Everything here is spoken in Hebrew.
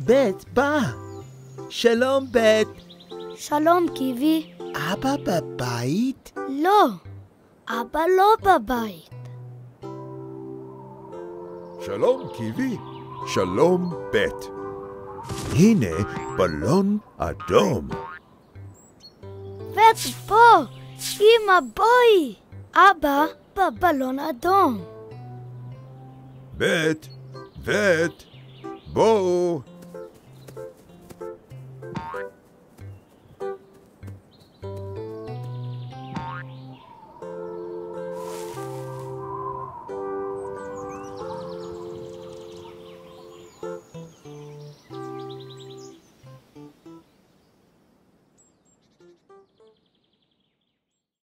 בית בא. שלום בית. שלום קיבי. אבא בבית? לא, אבא לא בבית. שלום קיבי. שלום בית. הנה בלון אדום. בית פה, אמא בואי. אבא בבלון אדום. בית, בואו.